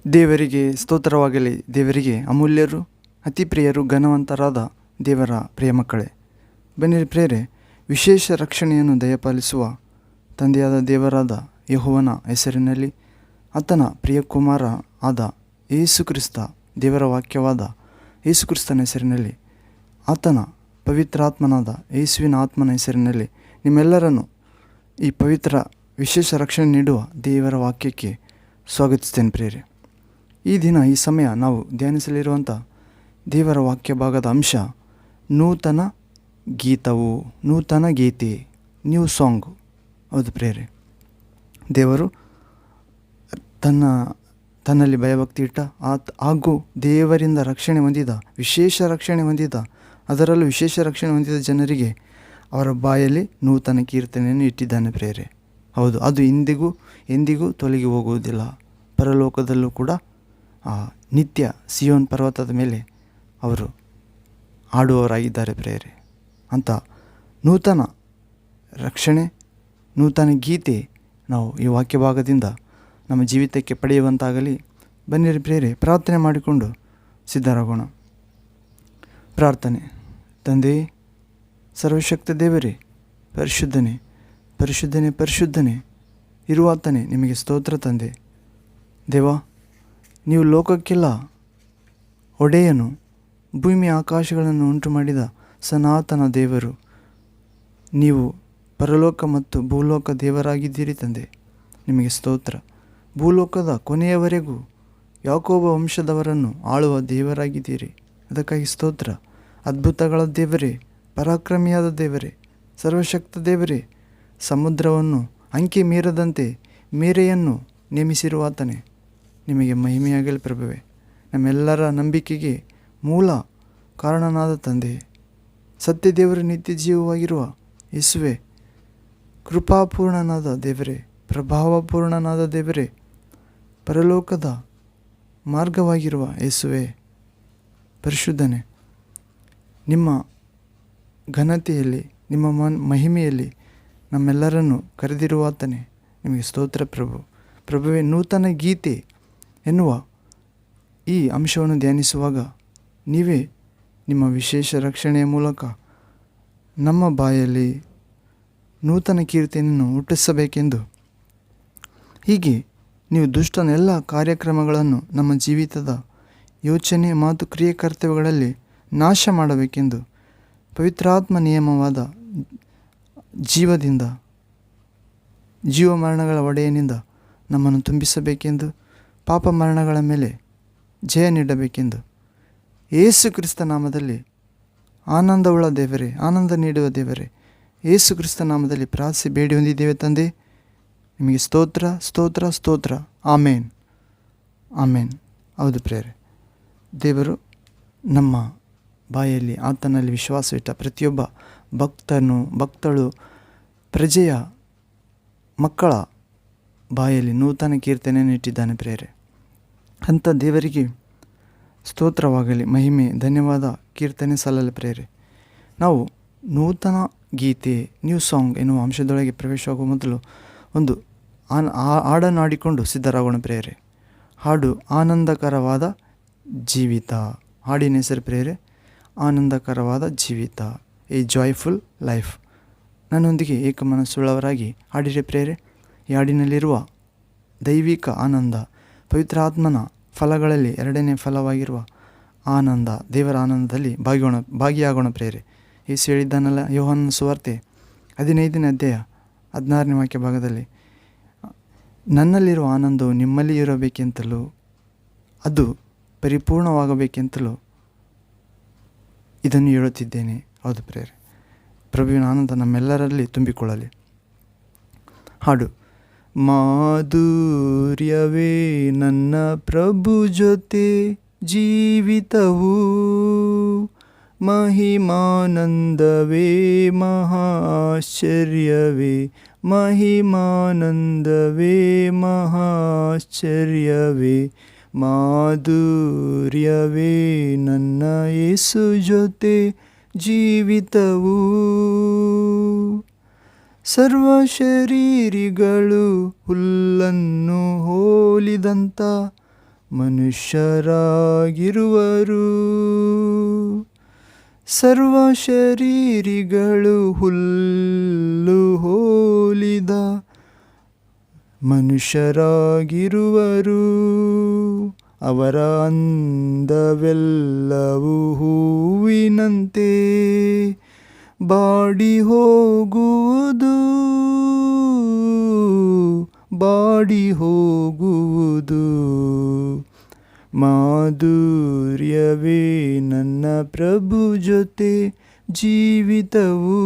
ದೇವರಿಗೆ ಸ್ತೋತ್ರವಾಗಲಿ. ದೇವರಿಗೆ ಅಮೂಲ್ಯರು, ಅತಿ ಪ್ರಿಯರು, ಘನವಂತರಾದ ದೇವರ ಪ್ರಿಯ ಮಕ್ಕಳೇ, ಬನ್ನಿರಿ ಪ್ರಿಯರೇ, ವಿಶೇಷ ರಕ್ಷಣೆಯನ್ನು ದಯಪಾಲಿಸುವ ತಂದೆಯಾದ ದೇವರಾದ ಯೆಹೋವನ ಹೆಸರಿನಲ್ಲಿ, ಆತನ ಪ್ರಿಯಕುಮಾರ ಆದ ಯೇಸು ಕ್ರಿಸ್ತ, ದೇವರ ವಾಕ್ಯವಾದ ಯೇಸು ಕ್ರಿಸ್ತನ ಹೆಸರಿನಲ್ಲಿ, ಆತನ ಪವಿತ್ರಾತ್ಮನಾದ ಯೇಸುವಿನ ಆತ್ಮನ ಹೆಸರಿನಲ್ಲಿ ನಿಮ್ಮೆಲ್ಲರನ್ನು ಈ ಪವಿತ್ರ ವಿಶೇಷ ರಕ್ಷಣೆ ನೀಡುವ ದೇವರ ವಾಕ್ಯಕ್ಕೆ ಸ್ವಾಗತಿಸ್ತೇನೆ ಪ್ರಿಯರೇ. ಈ ದಿನ ಈ ಸಮಯ ನಾವು ಧ್ಯಾನಿಸಲಿರುವಂಥ ದೇವರ ವಾಕ್ಯ ಭಾಗದ ಅಂಶ ನೂತನ ಗೀತವು, ನೂತನ ಗೀತೆ, ನ್ಯೂ ಸಾಂಗು. ಹೌದು ಪ್ರಿಯರೇ, ದೇವರು ತನ್ನಲ್ಲಿ ಭಯಭಕ್ತಿ ಇಟ್ಟ ಹಾಗೂ ದೇವರಿಂದ ರಕ್ಷಣೆ ಹೊಂದಿದ, ವಿಶೇಷ ರಕ್ಷಣೆ ಹೊಂದಿದ, ಅದರಲ್ಲೂ ವಿಶೇಷ ರಕ್ಷಣೆ ಹೊಂದಿದ ಜನರಿಗೆ ಅವರ ಬಾಯಲ್ಲಿ ನೂತನ ಕೀರ್ತನೆಯನ್ನು ಇಟ್ಟಿದ್ದಾನೆ ಪ್ರಿಯರೇ. ಹೌದು, ಅದು ಎಂದಿಗೂ ತೊಲಗಿ ಹೋಗುವುದಿಲ್ಲ. ಪರಲೋಕದಲ್ಲೂ ಕೂಡ ನಿತ್ಯ ಸಿಯೋನ್ ಪರ್ವತದ ಮೇಲೆ ಅವರು ಆಡುವವರಾಗಿದ್ದಾರೆ ಪ್ರಿಯರೇ. ಅಂಥ ನೂತನ ರಕ್ಷಣೆ, ನೂತನ ಗೀತೆ ನಾವು ಈ ವಾಕ್ಯ ಭಾಗದಿಂದ ನಮ್ಮ ಜೀವಿತಕ್ಕೆ ಪಡೆಯುವಂತಾಗಲಿ. ಬನ್ನಿರಿ ಪ್ರಿಯರೇ, ಪ್ರಾರ್ಥನೆ ಮಾಡಿಕೊಂಡು ಸಿದ್ಧರಾಗೋಣ. ಪ್ರಾರ್ಥನೆ. ತಂದೆ, ಸರ್ವಶಕ್ತ ದೇವರೇ, ಪರಿಶುದ್ಧನೇ ಪರಿಶುದ್ಧನೇ ಪರಿಶುದ್ಧನೇ ಇರುವಾತನೇ, ನಿಮಗೆ ಸ್ತೋತ್ರ ತಂದೆ. ದೇವಾ, ನೀವು ಲೋಕಕ್ಕೆಲ್ಲ ಒಡೆಯನು, ಭೂಮಿ ಆಕಾಶಗಳನ್ನು ಉಂಟು ಮಾಡಿದ ಸನಾತನ ದೇವರು. ನೀವು ಪರಲೋಕ ಮತ್ತು ಭೂಲೋಕ ದೇವರಾಗಿದ್ದೀರಿ ತಂದೆ, ನಿಮಗೆ ಸ್ತೋತ್ರ. ಭೂಲೋಕದ ಕೊನೆಯವರೆಗೂ ಯಾಕೋಬ ವಂಶದವರನ್ನು ಆಳುವ ದೇವರಾಗಿದ್ದೀರಿ, ಅದಕ್ಕಾಗಿ ಸ್ತೋತ್ರ. ಅದ್ಭುತಗಳ ದೇವರೇ, ಪರಾಕ್ರಮಿಯಾದ ದೇವರೇ, ಸರ್ವಶಕ್ತ ದೇವರೇ, ಸಮುದ್ರವನ್ನು ಅಂಕೆ ಮೀರದಂತೆ ಮೇರೆಯನ್ನು ನೇಮಿಸಿರುವಾತನೇ, ನಿಮಗೆ ಮಹಿಮೆಯಾಗಲಿ ಪ್ರಭುವೆ. ನಮ್ಮೆಲ್ಲರ ನಂಬಿಕೆಗೆ ಮೂಲ ಕಾರಣನಾದ ತಂದೆ, ಸತ್ಯದೇವರು, ನಿತ್ಯ ಜೀವವಾಗಿರುವ ಯೇಸುವೆ, ಕೃಪಾಪೂರ್ಣನಾದ ದೇವರೇ, ಪ್ರಭಾವಪೂರ್ಣನಾದ ದೇವರೇ, ಪರಲೋಕದ ಮಾರ್ಗವಾಗಿರುವ ಯೇಸುವೆ, ಪರಿಶುದ್ಧನೇ, ನಿಮ್ಮ ಘನತೆಯಲ್ಲಿ, ನಿಮ್ಮ ಮಹಿಮೆಯಲ್ಲಿ ನಮ್ಮೆಲ್ಲರನ್ನು ಕರೆದಿರುವಾತನೇ, ನಿಮಗೆ ಸ್ತೋತ್ರ ಪ್ರಭುವೆ. ನೂತನ ಗೀತೆ ಎನ್ನುವ ಈ ಅಂಶವನ್ನು ಧ್ಯಾನಿಸುವಾಗ ನೀವೇ ನಿಮ್ಮ ವಿಶೇಷ ರಕ್ಷಣೆಯ ಮೂಲಕ ನಮ್ಮ ಬಾಯಲ್ಲಿ ನೂತನ ಕೀರ್ತಿಯನ್ನು ಹುಟ್ಟಿಸಬೇಕೆಂದು, ಹೀಗೆ ನೀವು ದುಷ್ಟನ ಎಲ್ಲ ಕಾರ್ಯಕ್ರಮಗಳನ್ನು ನಮ್ಮ ಜೀವಿತದ ಯೋಚನೆ, ಮಾತು, ಕ್ರಿಯೆ, ಕರ್ತವ್ಯಗಳಲ್ಲಿ ನಾಶ ಮಾಡಬೇಕೆಂದು, ಪವಿತ್ರಾತ್ಮ ನಿಯಮವಾದ ಜೀವ ಮರಣಗಳ ಒಡೆಯನಿಂದ ನಮ್ಮನ್ನು ತುಂಬಿಸಬೇಕೆಂದು, ಪಾಪ ಮರಣಗಳ ಮೇಲೆ ಜಯ ನೀಡಬೇಕೆಂದು, ಯೇಸು ಕ್ರಿಸ್ತ ನಾಮದಲ್ಲಿ ಆನಂದವುಳ್ಳ ದೇವರೇ, ಆನಂದ ನೀಡುವ ದೇವರೇ, ಯೇಸು ಕ್ರಿಸ್ತ ನಾಮದಲ್ಲಿ ಪ್ರಾರ್ಥಿಸಿ ಬೇಡಿ ಹೊಂದಿದ್ದೇವೆ ತಂದೆ. ನಿಮಗೆ ಸ್ತೋತ್ರ ಸ್ತೋತ್ರ ಸ್ತೋತ್ರ. ಆಮೇನ್ ಆಮೇನ್. ಹೌದು ಪ್ರಿಯರೇ, ದೇವರು ನಮ್ಮ ಬಾಯಲ್ಲಿ ಆತನಲ್ಲಿ ವಿಶ್ವಾಸವಿಟ್ಟ ಪ್ರತಿಯೊಬ್ಬ ಭಕ್ತಳು, ಪ್ರಜೆಯ ಮಕ್ಕಳ ಬಾಯಲ್ಲಿ ನೂತನ ಕೀರ್ತನೆಯನ್ನು ಇಟ್ಟಿದ್ದಾನೆ ಪ್ರಿಯರೇ. ಅಂಥ ದೇವರಿಗೆ ಸ್ತೋತ್ರವಾಗಲಿ, ಮಹಿಮೆ, ಧನ್ಯವಾದ, ಕೀರ್ತನೆ ಸಲ್ಲಲಿ ಪ್ರಿಯರೇ. ನಾವು ನೂತನ ಗೀತೆ, ನ್ಯೂ ಸಾಂಗ್ ಎನ್ನುವ ಅಂಶದೊಳಗೆ ಪ್ರವೇಶವಾಗುವ ಮೊದಲು ಒಂದು ಹಾಡನ್ನು ಹಾಡಿಕೊಂಡು ಸಿದ್ಧರಾಗೋಣ ಪ್ರಿಯರೇ. ಹಾಡು ಆನಂದಕರವಾದ ಜೀವಿತ. ಹಾಡಿನ ಹೆಸರು ಪ್ರಿಯರೇ, ಆನಂದಕರವಾದ ಜೀವಿತ, ಎ ಜಾಯ್ಫುಲ್ ಲೈಫ್. ನನ್ನೊಂದಿಗೆ ಏಕಮನಸ್ಸುಳ್ಳವರಾಗಿ ಹಾಡಿರಿ ಪ್ರಿಯರೇ. ಈ ಹಾಡಿನಲ್ಲಿರುವ ದೈವಿಕ ಆನಂದ, ಪವಿತ್ರಾತ್ಮನ ಫಲಗಳಲ್ಲಿ ಎರಡನೇ ಫಲವಾಗಿರುವ ಆನಂದ, ದೇವರ ಆನಂದದಲ್ಲಿ ಭಾಗಿಯಾಗೋಣ ಪ್ರಿಯರೇ. ಯೇಸು ಹೇಳಿದ್ದಾನಲ್ಲ, ಯೋಹಾನನ ಸುವಾರ್ತೆ 15ನೇ ಅಧ್ಯಾಯ 16ನೇ ವಾಕ್ಯ ಭಾಗದಲ್ಲಿ, ನನ್ನಲ್ಲಿರುವ ಆನಂದವು ನಿಮ್ಮಲ್ಲಿ ಇರಬೇಕೆಂತಲೂ ಅದು ಪರಿಪೂರ್ಣವಾಗಬೇಕೆಂತಲೂ ಇದನ್ನು ಹೇಳುತ್ತಿದ್ದೇನೆ. ಹೌದು ಪ್ರಿಯರೇ, ಪ್ರಭುವಿನ ಆನಂದ ನಮ್ಮೆಲ್ಲರಲ್ಲಿ ತುಂಬಿಕೊಳ್ಳಲಿ. ಹಾಡು. ಮಾಧುರ್ಯವೇ ನನ್ನ ಪ್ರಭು ಜೊತೆ ಜೀವಿತವು, ಮಹಿಮಾನಂದವೇ ಮಹಾಶ್ಚರ್ಯವೇ, ಮಹಿಮಾನಂದವೇ ಮಹಾಶ್ಚರ್ಯವೇ, ಮಾಧುರ್ಯವೇ ನನ್ನ ಯೇಸು ಜೊತೆ ಜೀವಿತವು. ಸರ್ವ ಶರೀರಿಗಳು ಹುಲ್ಲನ್ನು ಹೋಲಿದಂಥ ಮನುಷ್ಯರಾಗಿರುವರು. ಸರ್ವ ಶರೀರಿಗಳು ಹುಲ್ಲು ಹೋಲಿದ ಮನುಷ್ಯರಾಗಿರುವರು. ಅವರ ಅಂದವೆಲ್ಲವೂ ಹೂವಿನಂತೆ ಬಾಡಿ ಹೋಗುವುದು, ಬಾಡಿ ಹೋಗುವುದು. ಮಾಧುರ್ಯವೇ ನನ್ನ ಪ್ರಭು ಜೊತೆ ಜೀವಿತವು,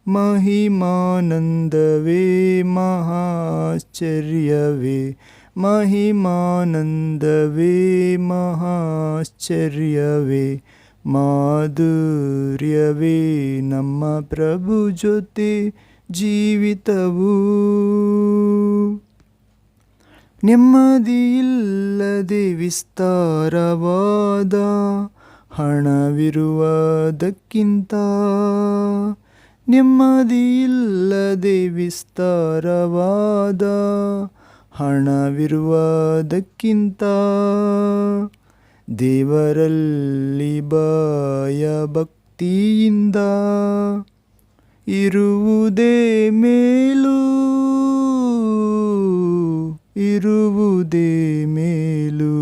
ಮಹಿಮಾನಂದವೇ ಮಹಾಶ್ಚರ್ಯವೇ, ಮಹಿಮಾನಂದವೇ ಮಹಾಶ್ಚರ್ಯವೇ. ಮಾಧುರ್ಯವೇ ನಮ್ಮ ಪ್ರಭು ಜೊತೆ ಜೀವಿತವು. ನೆಮ್ಮದಿಯಿಲ್ಲದೆ ವಿಸ್ತಾರವಾದ ಹಣವಿರುವುದಕ್ಕಿಂತ, ನೆಮ್ಮದಿಯಿಲ್ಲದೆ ವಿಸ್ತಾರವಾದ ಹಣವಿರುವುದಕ್ಕಿಂತ, ದೇವರಲ್ಲಿ ಭಯಭಕ್ತಿಯಿಂದ ಇರುವುದೇ ಮೇಲು, ಇರುವುದೇ ಮೇಲು.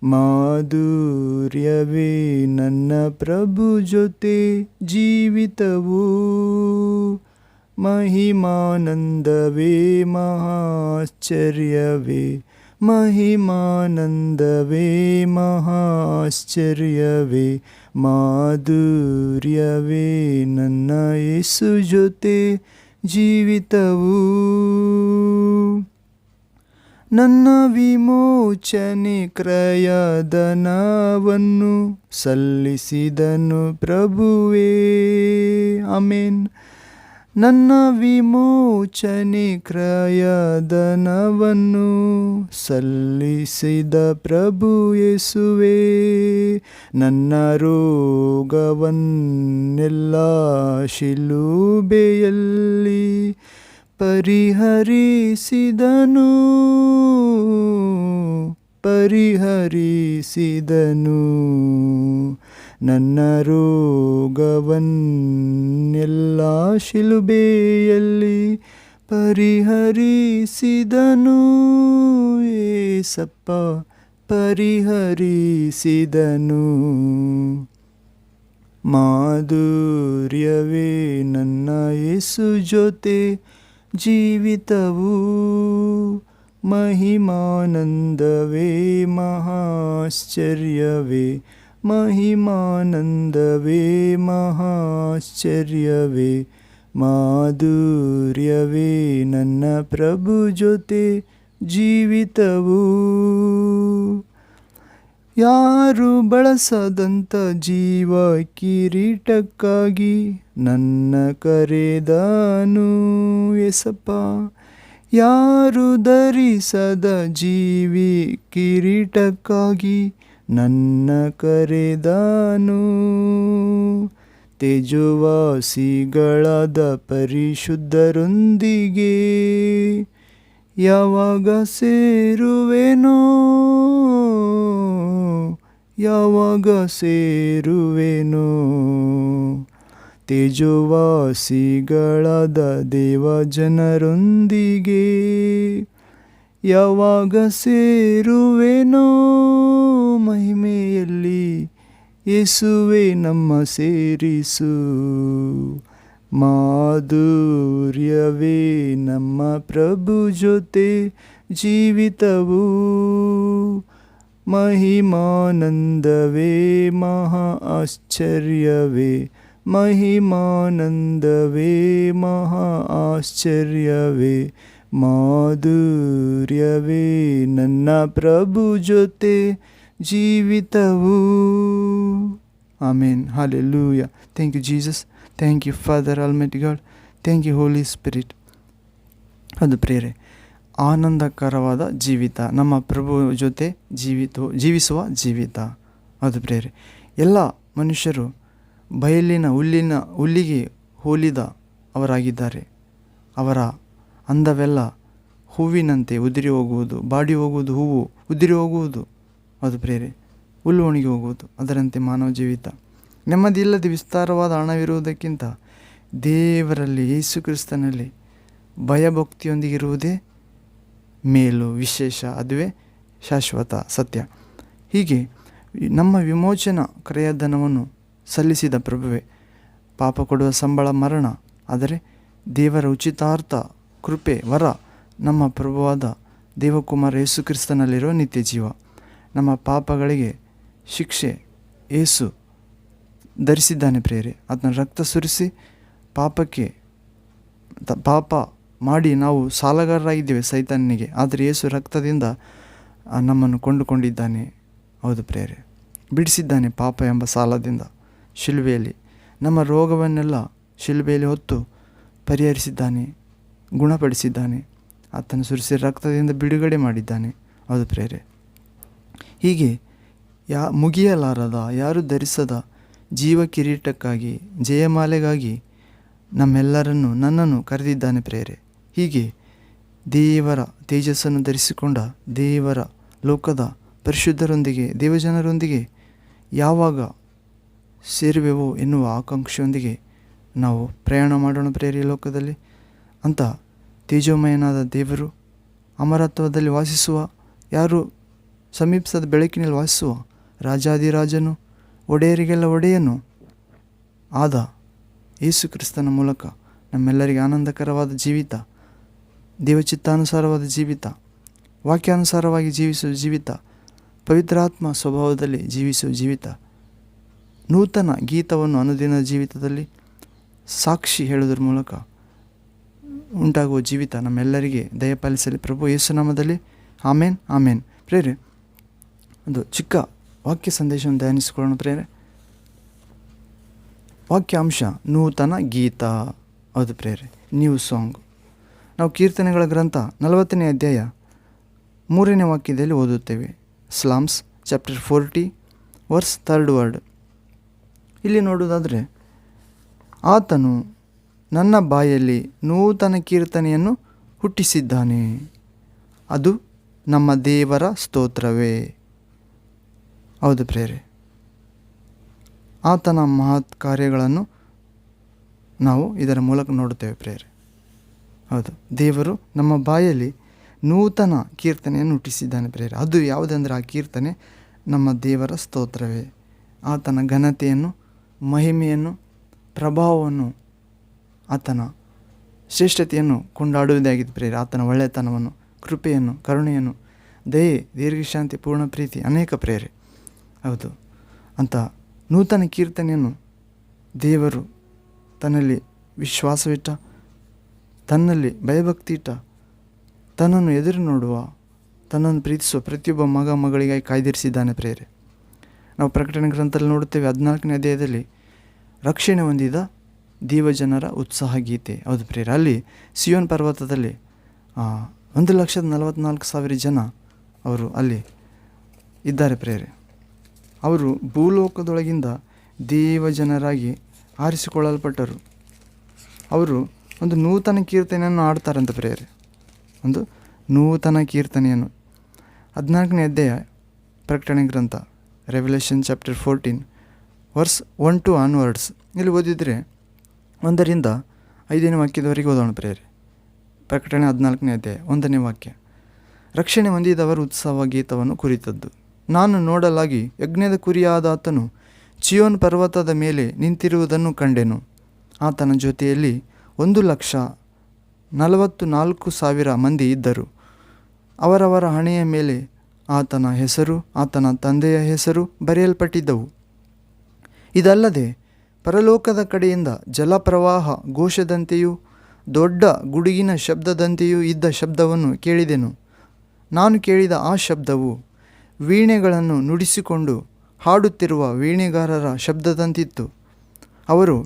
ಮಾಧುರ್ಯವೇ ನನ್ನ ಪ್ರಭು ಜೊತೆ ಜೀವಿತವು, ಮಹಿಮಾನಂದವೇ ಮಹಾಶ್ಚರ್ಯವೇ, ಮಹಿಮಾನಂದವೇ ಮಹಾಶ್ಚರ್ಯವೇ. ಮಾಧುರ್ಯವೇ ನನ್ನ ಯೇಸು ಜೊತೆ ಜೀವಿತವು. ನನ್ನ ವಿಮೋಚನೆ ಕ್ರಯಧನವನ್ನು ಸಲ್ಲಿಸಿದನು ಪ್ರಭುವೇ. ಆಮೆನ್. ನನ್ನ ವಿಮೋಚನೆ ಕ್ರಯಧನವನ್ನು ಸಲ್ಲಿಸಿದ ಪ್ರಭು ಯೇಸುವೇ. ನನ್ನ ರೋಗವನ್ನೆಲ್ಲ ಶಿಲುಬೆಯಲ್ಲಿ ಪರಿಹರಿಸಿದನು, ಪರಿಹರಿಸಿದನು. ನನ್ನ ರೋಗವನ್ನೆಲ್ಲ ಶಿಲುಬೆಯಲ್ಲಿ ಪರಿಹರಿಸಿದನು ಏಸಪ್ಪ, ಪರಿಹರಿಸಿದನು. ಮಾಧುರ್ಯವೇ ನನ್ನ ಯೇಸು ಜೊತೆ ಜೀವಿತವು, ಮಹಿಮಾನಂದವೇ ಮಹಾಶ್ಚರ್ಯವೇ, ಮಹಿಮಾನಂದವೇ ಮಹಾಶ್ಚರ್ಯವೇ. ಮಾಧುರ್ಯವೇ ನನ್ನ ಪ್ರಭು ಜೊತೆ ಜೀವಿತವು. ಯಾರು ಬಳಸದಂಥ ಜೀವ ಕಿರೀಟಕ್ಕಾಗಿ ನನ್ನ ಕರೆದನು ಏಸಪ್ಪ. ಯಾರು ಧರಿಸದ ಜೀವಿ ಕಿರೀಟಕ್ಕಾಗಿ ನನ್ನ ಕರೆದನು. ತೇಜೋವಾಸಿಗಳಾದ ಪರಿಶುದ್ಧರೊಂದಿಗೆ ಯಾವಾಗ ಸೇರುವೆನೋ, ಯಾವಾಗ ಸೇರುವೆನೋ. ತೇಜೋವಾಸಿಗಳಾದ ದೇವಜನರೊಂದಿಗೆ ಯಾವಾಗ ಸೇರುವೆನೋ. ಮಹಿಮೆಯಲ್ಲಿ ಯೇಸುವೆ ನಮ್ಮ ಸೇರಿಸು. ಮಾಧುರ್ಯವೇ ನಮ್ಮ ಪ್ರಭು ಜೊತೆ ಜೀವಿತವು, ಮಹಿಮಾನಂದವೇ ಮಹಾ ಆಶ್ಚರ್ಯವೇ, ಮಹಿಮಾನಂದವೇ ಮಹಾ ಆಶ್ಚರ್ಯವೇ. ಮಾಧುರ್ಯವೇ ನನ್ನ ಪ್ರಭು ಜೊತೆ ಜೀವಿತವು. ಆಮೇನ್. Hallelujah. Thank you, Jesus. Thank you, Father, Almighty God. Thank you, Holy Spirit. ಅದು ಪ್ರೇರೆ ಆನಂದಕರವಾದ ಜೀವಿತ, ನಮ್ಮ ಪ್ರಭು ಜೊತೆ ಜೀವಿಸುವ ಜೀವಿತ. ಅದು ಪ್ರೇರೆ ಎಲ್ಲ ಮನುಷ್ಯರು ಬಯಲಿನ ಹುಲ್ಲಿಗೆ ಹೋಲಿದ ಅವರಾಗಿದ್ದಾರೆ. ಅವರ ಅಂದವೆಲ್ಲ ಹೂವಿನಂತೆ ಉದುರಿ ಹೋಗುವುದು, ಬಾಡಿ ಹೋಗುವುದು ಹೂವು, ಉದುರಿ ಹೋಗುವುದು. ಅದು ಪ್ರೇರೆ, ಹುಲ್ಲು ಒಣಗಿ ಹೋಗುವುದು. ಅದರಂತೆ ಮಾನವ ಜೀವಿತ. ನೆಮ್ಮದಿ ಇಲ್ಲದೆ ವಿಸ್ತಾರವಾದ ಹಣವಿರುವುದಕ್ಕಿಂತ ದೇವರಲ್ಲಿ, ಯೇಸು ಕ್ರಿಸ್ತನಲ್ಲಿ ಭಯಭಕ್ತಿಯೊಂದಿಗಿರುವುದೇ ಮೇಲು, ವಿಶೇಷ. ಅದುವೇ ಶಾಶ್ವತ ಸತ್ಯ. ಹೀಗೆ ನಮ್ಮ ವಿಮೋಚನ ಕ್ರಯಧನವನ್ನು ಸಲ್ಲಿಸಿದ ಪ್ರಭುವೆ. ಪಾಪ ಕೊಡುವ ಸಂಬಳ ಮರಣ, ಆದರೆ ದೇವರ ಉಚಿತಾರ್ಥ ಕೃಪೆ ವರ ನಮ್ಮ ಪ್ರಭುವಾದ ದೇವಕುಮಾರ ಯೇಸು ಕ್ರಿಸ್ತನಲ್ಲಿರುವ ನಿತ್ಯ ಜೀವ. ನಮ್ಮ ಪಾಪಗಳಿಗೆ ಶಿಕ್ಷೆ ಯೇಸು ಧರಿಸಿದ್ದಾನೆ ಪ್ರೇರೆ. ಅದನ್ನ ರಕ್ತ ಸುರಿಸಿ ಪಾಪ ಮಾಡಿ ನಾವು ಸಾಲಗಾರರಾಗಿದ್ದೇವೆ ಸೈತಾನನಿಗೆ. ಆದರೆ ಯೇಸು ರಕ್ತದಿಂದ ನಮ್ಮನ್ನು ಕೊಂಡುಕೊಂಡಿದ್ದಾನೆ. ಹೌದು ಪ್ರೇರೆ, ಬಿಡಿಸಿದ್ದಾನೆ ಪಾಪ ಎಂಬ ಸಾಲದಿಂದ. ಶಿಲುಬೆಯಲ್ಲಿ ನಮ್ಮ ರೋಗವನ್ನೆಲ್ಲ ಶಿಲುಬೆಯಲ್ಲಿ ಹೊತ್ತು ಪರಿಹರಿಸಿದ್ದಾನೆ, ಗುಣಪಡಿಸಿದ್ದಾನೆ. ಆತನ ಸುರಿಸಿ ರಕ್ತದಿಂದ ಬಿಡುಗಡೆ ಮಾಡಿದ್ದಾನೆ. ಹೌದು ಪ್ರೇರೆ, ಹೀಗೆ ಮುಗಿಯಲಾರದ, ಯಾರು ಧರಿಸದ ಜೀವ ಕಿರೀಟಕ್ಕಾಗಿ, ಜಯಮಾಲೆಗಾಗಿ ನಮ್ಮೆಲ್ಲರನ್ನು, ನನ್ನನ್ನು ಕರೆದಿದ್ದಾನೆ ಪ್ರೇರೆ. ಹೀಗೆ ದೇವರ ತೇಜಸ್ಸನ್ನು ಧರಿಸಿಕೊಂಡ ದೇವರ ಲೋಕದ ಪರಿಶುದ್ಧರೊಂದಿಗೆ, ದೇವಜನರೊಂದಿಗೆ ಯಾವಾಗ ಸೇರುವೆವೋ ಎನ್ನುವ ಆಕಾಂಕ್ಷೆಯೊಂದಿಗೆ ನಾವು ಪ್ರಯಾಣ ಮಾಡೋಣ ಪ್ರೇರೆ ಈ ಲೋಕದಲ್ಲಿ. ಅಂತ ತೇಜೋಮಯನಾದ ದೇವರು, ಅಮರತ್ವದಲ್ಲಿ ವಾಸಿಸುವ, ಯಾರು ಸಮೀಪಿಸದ ಬೆಳಕಿನಲ್ಲಿ ವಾಸಿಸುವ ರಾಜಾದಿರಾಜನು, ಒಡೆಯರಿಗೆಲ್ಲ ಒಡೆಯನು ಆದ ಯೇಸು ಕ್ರಿಸ್ತನ ಮೂಲಕ ನಮ್ಮೆಲ್ಲರಿಗೆ ಆನಂದಕರವಾದ ಜೀವಿತ, ದೇವಚಿತ್ತಾನುಸಾರವಾದ ಜೀವಿತ, ವಾಕ್ಯಾನುಸಾರವಾಗಿ ಜೀವಿಸುವ ಜೀವಿತ, ಪವಿತ್ರಾತ್ಮ ಸ್ವಭಾವದಲ್ಲಿ ಜೀವಿಸುವ ಜೀವಿತ, ನೂತನ ಗೀತವನ್ನು ಅನುದಿನದ ಜೀವಿತದಲ್ಲಿ ಸಾಕ್ಷಿ ಹೇಳುವುದರ ಮೂಲಕ ಉಂಟಾಗುವ ಜೀವಿತ ನಮ್ಮೆಲ್ಲರಿಗೆ ದಯಪಾಲಿಸಲಿ ಪ್ರಭು ಯೇಸುನಾಮದಲ್ಲಿ. ಆಮೇನ್, ಆಮೇನ್. ಪ್ರೇರೆ, ಒಂದು ಚಿಕ್ಕ ವಾಕ್ಯ ಸಂದೇಶವನ್ನು ಧ್ಯಾನಿಸಿಕೊಳ್ಳೋಣ ಪ್ರೇರೆ. ವಾಕ್ಯಾಂಶ ನೂತನ ಗೀತ. ಹೌದು ಪ್ರೇರೆ, ನ್ಯೂ ಸಾಂಗ್. ನಾವು ಕೀರ್ತನೆಗಳ ಗ್ರಂಥ 40ನೇ ಅಧ್ಯಾಯ 3ನೇ ವಾಕ್ಯದಲ್ಲಿ ಓದುತ್ತೇವೆ. Slams chapter 40 verse 3rd word. ಇಲ್ಲಿ ನೋಡುವುದಾದರೆ, ಆತನು ನನ್ನ ಬಾಯಲ್ಲಿ ನೂತನ ಕೀರ್ತನೆಯನ್ನು ಹುಟ್ಟಿಸಿದ್ದಾನೆ, ಅದು ನಮ್ಮ ದೇವರ ಸ್ತೋತ್ರವೇ. ಹೌದು ಪ್ರೇರೆ, ಆತನ ಮಹತ್ ಕಾರ್ಯಗಳನ್ನು ನಾವು ಇದರ ಮೂಲಕ ನೋಡುತ್ತೇವೆ ಪ್ರೇರೆ. ಹೌದು, ದೇವರು ನಮ್ಮ ಬಾಯಲ್ಲಿ ನೂತನ ಕೀರ್ತನೆಯನ್ನು ಹುಟ್ಟಿಸಿದ್ದಾನೆ ಪ್ರೇರೆ. ಅದು ಯಾವುದೆಂದರೆ, ಆ ಕೀರ್ತನೆ ನಮ್ಮ ದೇವರ ಸ್ತೋತ್ರವೇ. ಆತನ ಘನತೆಯನ್ನು, ಮಹಿಮೆಯನ್ನು, ಪ್ರಭಾವವನ್ನು, ಆತನ ಶ್ರೇಷ್ಠತೆಯನ್ನು ಕೊಂಡಾಡುವುದೇ ಆಗಿದೆ ಪ್ರೇರೆ. ಆತನ ಒಳ್ಳೆತನವನ್ನು, ಕೃಪೆಯನ್ನು, ಕರುಣೆಯನ್ನು, ದಯೆ, ದೀರ್ಘಶಾಂತಿ, ಪೂರ್ಣ ಪ್ರೀತಿ, ಅನೇಕ ಪ್ರೇರೆ. ಹೌದು, ಅಂತ ನೂತನ ಕೀರ್ತನೆಯನ್ನು ದೇವರು ತನ್ನಲ್ಲಿ ವಿಶ್ವಾಸವಿಟ್ಟ, ತನ್ನಲ್ಲಿ ಭಯಭಕ್ತಿ ಇಟ್ಟ, ತನ್ನನ್ನು ಎದುರು ನೋಡುವ, ತನ್ನನ್ನು ಪ್ರೀತಿಸುವ ಪ್ರತಿಯೊಬ್ಬ ಮಗ ಮಗಳಿಗಾಗಿ ಕಾಯ್ದಿರಿಸಿದ್ದಾನೆ ಪ್ರೇರೆ. ನಾವು ಪ್ರಕಟಣೆ ಗ್ರಂಥದಲ್ಲಿ ನೋಡುತ್ತೇವೆ 14ನೇ ಅಧ್ಯಾಯದಲ್ಲಿ ರಕ್ಷಣೆ ಹೊಂದಿದ ದೇವಜನರ ಉತ್ಸಾಹ ಗೀತೆ. ಹೌದು ಪ್ರೇರೆ, ಅಲ್ಲಿ ಸಿಯೋನ್ ಪರ್ವತದಲ್ಲಿ 1,44,000 ಜನ ಅವರು ಅಲ್ಲಿ ಇದ್ದಾರೆ ಪ್ರೇರೆ. ಅವರು ಭೂಲೋಕದೊಳಗಿಂದ ದೇವಜನರಾಗಿ ಆರಿಸಿಕೊಳ್ಳಲ್ಪಟ್ಟರು. ಅವರು ಒಂದು ನೂತನ ಕೀರ್ತನೆಯನ್ನು ಹಾಡ್ತಾರಂತ ಪ್ರೇರೆ, ಒಂದು ನೂತನ ಕೀರ್ತನೆಯನ್ನು. 14ನೇ ಅಧ್ಯಾಯ ಪ್ರಕಟಣೆ ಗ್ರಂಥ, Revelation chapter 14 verse 1 to onwards. ಇಲ್ಲಿ ಓದಿದರೆ 1ರಿಂದ 5ನೇ ವಾಕ್ಯದವರೆಗೆ ಓದೋಣ ಪ್ರೇರೆ. ಪ್ರಕಟಣೆ 14ನೇ ಅಧ್ಯಾಯ 1ನೇ ವಾಕ್ಯ. ರಕ್ಷಣೆ ಹೊಂದಿದವರ ಉತ್ಸವ ಗೀತವನ್ನು ಕುರಿತದ್ದು. ನಾನು ನೋಡಲಾಗಿ ಯಜ್ಞದ ಕುರಿಯಾದ ಆತನು ಚಿಯೋನ್ ಪರ್ವತದ ಮೇಲೆ ನಿಂತಿರುವುದನ್ನು ಕಂಡೆನು. ಆತನ ಜೊತೆಯಲ್ಲಿ 1,44,000 ಮಂದಿ ಇದ್ದರು. ಅವರವರ ಹಣೆಯ ಮೇಲೆ ಆತನ ಹೆಸರು, ಆತನ ತಂದೆಯ ಹೆಸರು ಬರೆಯಲ್ಪಟ್ಟಿದ್ದವು. ಇದಲ್ಲದೆ ಪರಲೋಕದ ಕಡೆಯಿಂದ ಜಲಪ್ರವಾಹ ಘೋಷದಂತೆಯೂ ದೊಡ್ಡ ಗುಡುಗಿನ ಶಬ್ದದಂತೆಯೂ ಇದ್ದ ಶಬ್ದವನ್ನು ಕೇಳಿದೆನು. ನಾನು ಕೇಳಿದ ಆ ಶಬ್ದವು ವೀಣೆಗಳನ್ನು ನುಡಿಸಿಕೊಂಡು ಹಾಡುತ್ತಿರುವ ವೀಣೆಗಾರರ ಶಬ್ದದಂತಿತ್ತು. ಅವರು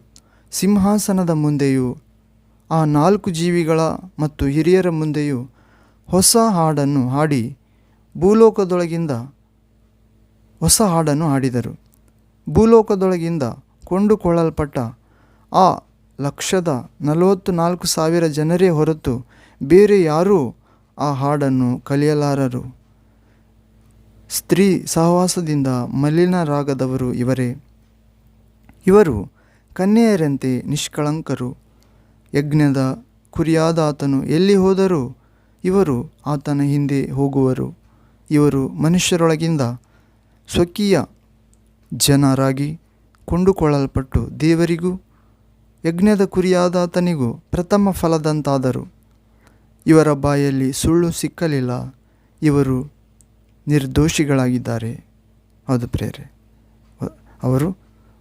ಸಿಂಹಾಸನದ ಮುಂದೆಯೂ ಆ 4 ಜೀವಿಗಳ ಮತ್ತು ಹಿರಿಯರ ಮುಂದೆಯೂ ಹೊಸ ಹಾಡನ್ನು ಹಾಡಿ ಭೂಲೋಕದೊಳಗಿಂದ ಹೊಸ ಹಾಡನ್ನು ಹಾಡಿದರು. ಭೂಲೋಕದೊಳಗಿಂದ ಕೊಂಡುಕೊಳ್ಳಲ್ಪಟ್ಟ ಆ 1,44,000 ಜನರೇ ಹೊರತು ಬೇರೆ ಯಾರೂ ಆ ಹಾಡನ್ನು ಕಲಿಯಲಾರರು. ಸ್ತ್ರೀ ಸಹವಾಸದಿಂದ ಮಲಿನರಾಗದವರು ಇವರೇ. ಇವರು ಕನ್ಯೆಯರಂತೆ ನಿಷ್ಕಳಂಕರು. ಯಜ್ಞದ ಕುರಿಯಾದ ಆತನು ಎಲ್ಲಿ ಹೋದರೂ ಇವರು ಆತನ ಹಿಂದೆ ಹೋಗುವರು. ಇವರು ಮನುಷ್ಯರೊಳಗಿಂದ ಸ್ವಕೀಯ ಜನರಾಗಿ ಕೊಂಡುಕೊಳ್ಳಲ್ಪಟ್ಟು ದೇವರಿಗೂ ಯಜ್ಞದ ಕುರಿಯಾದ ಆತನಿಗೂ ಪ್ರಥಮ ಫಲದಂತಾದರು. ಇವರ ಬಾಯಲ್ಲಿ ಸುಳ್ಳು ಸಿಕ್ಕಲಿಲ್ಲ. ಇವರು ನಿರ್ದೋಷಿಗಳಾಗಿದ್ದಾರೆ. ಹೌದು ಪ್ರೇರೆ, ಅವರು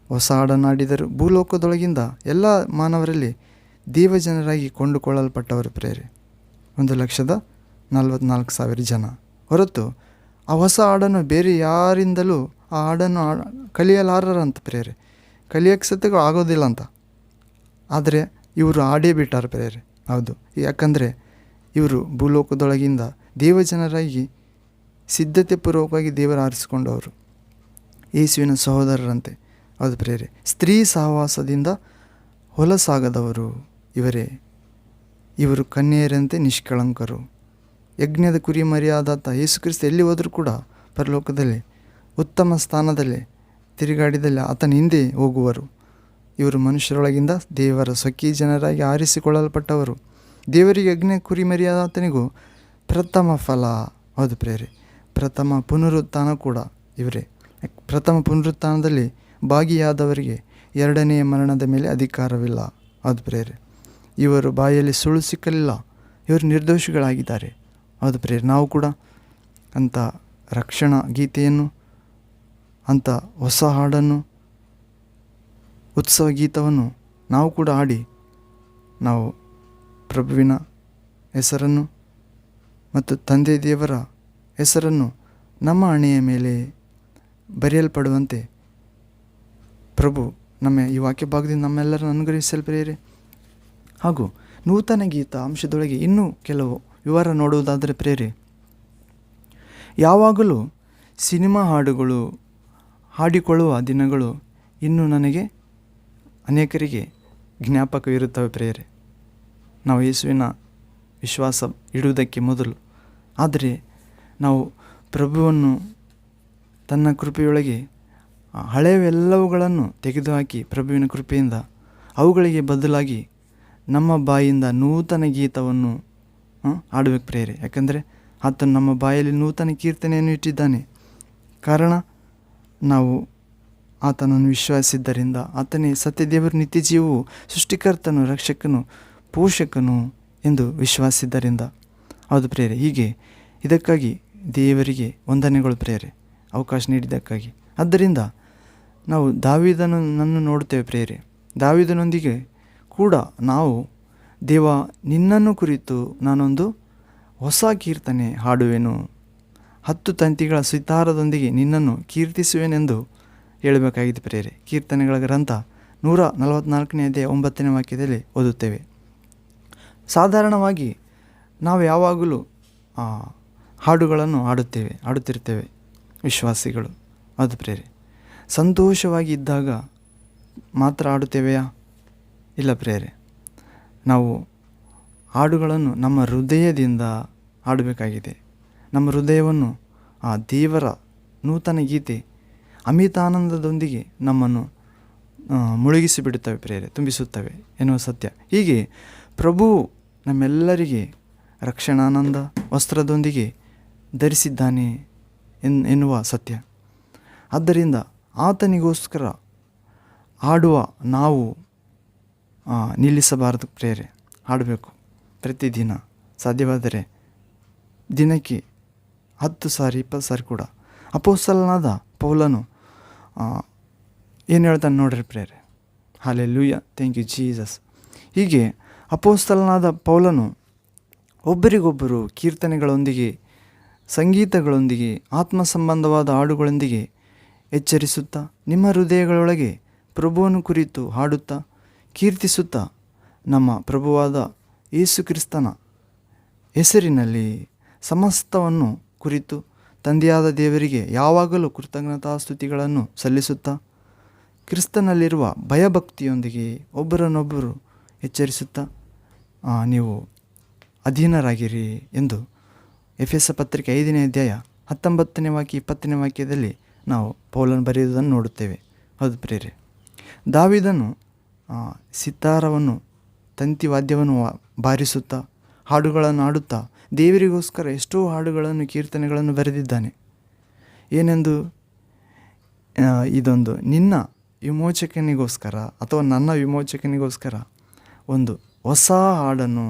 ಹೊಸ ಹಾಡನ್ನಾಡಿದರು. ಭೂಲೋಕದೊಳಗಿಂದ ಎಲ್ಲ ಮಾನವರಲ್ಲಿ ದೇವಜನರಾಗಿ ಕೊಂಡುಕೊಳ್ಳಲ್ಪಟ್ಟವರು ಪ್ರೇರೆ 1,44,000 ಜನ. ಹೊರತು ಆ ಹೊಸ ಹಾಡನ್ನು ಬೇರೆ ಯಾರಿಂದಲೂ ಆ ಹಾಡನ್ನು ಕಲಿಯಲಾರಂತ ಪ್ರೇರೆ, ಕಲಿಯಕ್ಕೆ ಸತ್ಯಗಳು ಆಗೋದಿಲ್ಲ ಅಂತ. ಆದರೆ ಇವರು ಹಾಡೇ ಬಿಟ್ಟಾರೆ ಪ್ರೇರೆ. ಹೌದು, ಯಾಕಂದರೆ ಇವರು ಭೂಲೋಕದೊಳಗಿಂದ ದೇವಜನರಾಗಿ ಸಿದ್ಧತೆ ಪೂರ್ವಕವಾಗಿ ದೇವರು ಆರಿಸಿಕೊಂಡವರು, ಯೇಸುವಿನ ಸಹೋದರರಂತೆ. ಹೌದು ಪ್ರೇರೆ, ಸ್ತ್ರೀ ಸಹವಾಸದಿಂದ ಹೊಲಸಾಗದವರು ಇವರೇ. ಇವರು ಕನ್ಯೆಯರಂತೆ ನಿಷ್ಕಳಂಕರು. ಯಜ್ಞದ ಕುರಿಮರಿಯಾದಾತ ಯೇಸು ಕ್ರಿಸ್ತ ಎಲ್ಲಿ ಹೋದರೂ ಕೂಡ ಪರಲೋಕದಲ್ಲಿ ಉತ್ತಮ ಸ್ಥಾನದಲ್ಲಿ ತಿರುಗಾಡಿದಲ್ಲಿ ಆತನ ಹಿಂದೆ ಹೋಗುವರು. ಇವರು ಮನುಷ್ಯರೊಳಗಿಂದ ದೇವರ ಸ್ವಕೀಯ ಜನರಾಗಿ ಆರಿಸಿಕೊಳ್ಳಲ್ಪಟ್ಟವರು. ದೇವರಿಗೆ ಯಜ್ಞ ಕುರಿಮರಿಯಾದಾತನಿಗೂ ಪ್ರಥಮ ಫಲ. ಹೌದು ಪ್ರೇರೆ, ಪ್ರಥಮ ಪುನರುತ್ಥಾನ ಕೂಡ ಇವರೇ. ಪ್ರಥಮ ಪುನರುತ್ಥಾನದಲ್ಲಿ ಭಾಗಿಯಾದವರಿಗೆ ಎರಡನೆಯ ಮರಣದ ಮೇಲೆ ಅಧಿಕಾರವಿಲ್ಲ. ಹೌದು ಪ್ರೇರೆ, ಇವರು ಬಾಯಲ್ಲಿ ಸುಳ್ಳು ಸಿಕ್ಕಲಿಲ್ಲ. ಇವರು ನಿರ್ದೋಷಿಗಳಾಗಿದ್ದಾರೆ. ಹೌದು ಪ್ರೇರೆ, ನಾವು ಕೂಡ ಅಂಥ ರಕ್ಷಣಾ ಗೀತೆಯನ್ನು, ಅಂಥ ಹೊಸ ಹಾಡನ್ನು, ಉತ್ಸವ ಗೀತವನ್ನು ನಾವು ಕೂಡ ಹಾಡಿ ನಾವು ಪ್ರಭುವಿನ ಹೆಸರನ್ನು ಮತ್ತು ತಂದೆ ದೇವರ ಹೆಸರನ್ನು ನಮ್ಮ ಹಣೆಯ ಮೇಲೆ ಬರೆಯಲ್ಪಡುವಂತೆ ಪ್ರಭು ನಮ್ಮ ಈ ವಾಕ್ಯ ಭಾಗದಿಂದ ನಮ್ಮೆಲ್ಲರನ್ನು ಅನುಗ್ರಹಿಸಲು ಪ್ರೇರೆ. ಹಾಗೂ ನೂತನ ಗೀತ ಅಂಶದೊಳಗೆ ಇನ್ನೂ ಕೆಲವು ವಿವರ ನೋಡುವುದಾದರೆ ಪ್ರೇರೆ, ಯಾವಾಗಲೂ ಸಿನಿಮಾ ಹಾಡುಗಳು ಹಾಡಿಕೊಳ್ಳುವ ದಿನಗಳು ಇನ್ನೂ ನನಗೆ ಅನೇಕರಿಗೆ ಜ್ಞಾಪಕವಿರುತ್ತವೆ ಪ್ರೇರೆ, ನಾವು ಯೇಸುವಿನ ವಿಶ್ವಾಸ ಇಡುವುದಕ್ಕೆ ಮೊದಲು. ಆದರೆ ನಾವು ಪ್ರಭುವನ್ನು ತನ್ನ ಕೃಪೆಯೊಳಗೆ ಹಳೆಯವೆಲ್ಲವುಗಳನ್ನು ತೆಗೆದುಹಾಕಿ ಪ್ರಭುವಿನ ಕೃಪೆಯಿಂದ ಅವುಗಳಿಗೆ ಬದಲಾಗಿ ನಮ್ಮ ಬಾಯಿಂದ ನೂತನ ಗೀತವನ್ನು ಹಾಡಬೇಕು ಪ್ರೇರೆ. ಯಾಕಂದರೆ ಆತನು ನಮ್ಮ ಬಾಯಲ್ಲಿ ನೂತನ ಕೀರ್ತನೆಯನ್ನು ಇಟ್ಟಿದ್ದಾನೆ. ಕಾರಣ ನಾವು ಆತನನ್ನು ವಿಶ್ವಾಸಿದ್ದರಿಂದ, ಆತನೇ ಸತ್ಯದೇವರು, ನಿತ್ಯ ಜೀವವು, ಸೃಷ್ಟಿಕರ್ತನು, ರಕ್ಷಕನು, ಪೋಷಕನು ಎಂದು ವಿಶ್ವಾಸಿದ್ದರಿಂದ. ಹೌದು ಪ್ರೇರೆ, ಹೀಗೆ ಇದಕ್ಕಾಗಿ ದೇವರಿಗೆ ವಂದನೆಗಳು ಪ್ರೇರೆ, ಅವಕಾಶ ನೀಡಿದ್ದಕ್ಕಾಗಿ. ಆದ್ದರಿಂದ ನಾವು ದಾವೀದನನ್ನು ನೋಡುತ್ತೇವೆ ಪ್ರೇರೆ. ದಾವೀದನೊಂದಿಗೆ ಕೂಡ ನಾವು ದೇವ, ನಿನ್ನನ್ನು ಕುರಿತು ನಾನೊಂದು ಹೊಸ ಕೀರ್ತನೆ ಹಾಡುವೆನು, 10 ತಂತಿಗಳ ಸಿತಾರದೊಂದಿಗೆ ನಿನ್ನನ್ನು ಕೀರ್ತಿಸುವೆನೆಂದು ಹೇಳಬೇಕಾಗಿದೆ ಪ್ರೇರೆ. ಕೀರ್ತನೆಗಳ ಗ್ರಂಥ 144ನೇ ಅಧ್ಯಾಯ 9ನೇ ವಾಕ್ಯದಲ್ಲಿ ಓದುತ್ತೇವೆ. ಸಾಧಾರಣವಾಗಿ ನಾವು ಯಾವಾಗಲೂ ಹಾಡುಗಳನ್ನು ಹಾಡುತ್ತಿರ್ತೇವೆ ವಿಶ್ವಾಸಿಗಳು. ಅದು ಪ್ರೇರೆ, ಸಂತೋಷವಾಗಿ ಇದ್ದಾಗ ಮಾತ್ರ ಹಾಡುತ್ತೇವೆಯಾ? ಇಲ್ಲ ಪ್ರೇರೆ, ನಾವು ಹಾಡುಗಳನ್ನು ನಮ್ಮ ಹೃದಯದಿಂದ ಹಾಡಬೇಕಾಗಿದೆ. ನಮ್ಮ ಹೃದಯವನ್ನು ಆ ದೇವರ ನೂತನ ಗೀತೆ ಅಮಿತಾನಂದದೊಂದಿಗೆ ನಮ್ಮನ್ನು ಮುಳುಗಿಸಿಬಿಡುತ್ತವೆ ಪ್ರೇರೆ, ತುಂಬಿಸುತ್ತವೆ ಎನ್ನುವ ಸತ್ಯ. ಹೀಗೆ ಪ್ರಭು ನಮ್ಮೆಲ್ಲರಿಗೆ ರಕ್ಷಣಾನಂದ ವಸ್ತ್ರದೊಂದಿಗೆ ಧರಿಸಿದ್ದಾನೆ ಎನ್ನುವ ಸತ್ಯ. ಆದ್ದರಿಂದ ಆತನಿಗೋಸ್ಕರ ಹಾಡುವ ನಾವು ನಿಲ್ಲಿಸಬಾರದು ಪ್ರೇರೆ, ಹಾಡಬೇಕು ಪ್ರತಿದಿನ. ಸಾಧ್ಯವಾದರೆ ದಿನಕ್ಕೆ 10 ಸಾರಿ 20 ಸಾರಿ ಕೂಡ. ಅಪೊಸ್ತಲನಾದ ಪೌಲನು ಏನು ಹೇಳ್ತಾನೆ ನೋಡ್ರಿ ಪ್ರೇರೆ, ಹಲ್ಲೆಲೂಯ, ಥ್ಯಾಂಕ್ ಯು ಜೀಸಸ್. ಹೀಗೆ ಅಪೊಸ್ತಲನಾದ ಪೌಲನು ಒಬ್ಬರಿಗೊಬ್ಬರು ಕೀರ್ತನೆಗಳೊಂದಿಗೆ, ಸಂಗೀತಗಳೊಂದಿಗೆ, ಆತ್ಮ ಸಂಬಂಧವಾದ ಹಾಡುಗಳೊಂದಿಗೆ ಎಚ್ಚರಿಸುತ್ತಾ, ನಿಮ್ಮ ಹೃದಯಗಳೊಳಗೆ ಪ್ರಭುವನ್ನು ಕುರಿತು ಹಾಡುತ್ತಾ, ಕೀರ್ತಿಸುತ್ತಾ, ನಮ್ಮ ಪ್ರಭುವಾದ ಯೇಸು ಕ್ರಿಸ್ತನ ಹೆಸರಿನಲ್ಲಿ ಸಮಸ್ತವನ್ನು ಕುರಿತು ತಂದೆಯಾದ ದೇವರಿಗೆ ಯಾವಾಗಲೂ ಕೃತಜ್ಞತಾಸ್ತುತಿಗಳನ್ನು ಸಲ್ಲಿಸುತ್ತಾ, ಕ್ರಿಸ್ತನಲ್ಲಿರುವ ಭಯಭಕ್ತಿಯೊಂದಿಗೆ ಒಬ್ಬರನ್ನೊಬ್ಬರು ಎಚ್ಚರಿಸುತ್ತಾ ನೀವು ಅಧೀನರಾಗಿರಿ ಎಂದು ಎಫೆಸ ಪತ್ರಿಕೆ 5ನೇ ಅಧ್ಯಾಯ 19ನೇ ವಾಕ್ಯ 20ನೇ ವಾಕ್ಯದಲ್ಲಿ ನಾವು ಪೌಲನು ಬರೆಯುವುದನ್ನು ನೋಡುತ್ತೇವೆ. ಹೌದು ಪ್ರಿಯರೇ, ದಾವೀದನು ಸಿತಾರವನ್ನು, ತಂತಿವಾದ್ಯವನ್ನು ಬಾರಿಸುತ್ತಾ, ಹಾಡುಗಳನ್ನು ಹಾಡುತ್ತಾ ದೇವರಿಗೋಸ್ಕರ ಎಷ್ಟೋ ಹಾಡುಗಳನ್ನು, ಕೀರ್ತನೆಗಳನ್ನು ಬರೆದಿದ್ದಾನೆ. ಏನೆಂದು, ಇದೊಂದು ನಿನ್ನ ವಿಮೋಚಕನಿಗೋಸ್ಕರ ಅಥವಾ ನನ್ನ ವಿಮೋಚಕನಿಗೋಸ್ಕರ ಒಂದು ಹೊಸ ಹಾಡನ್ನು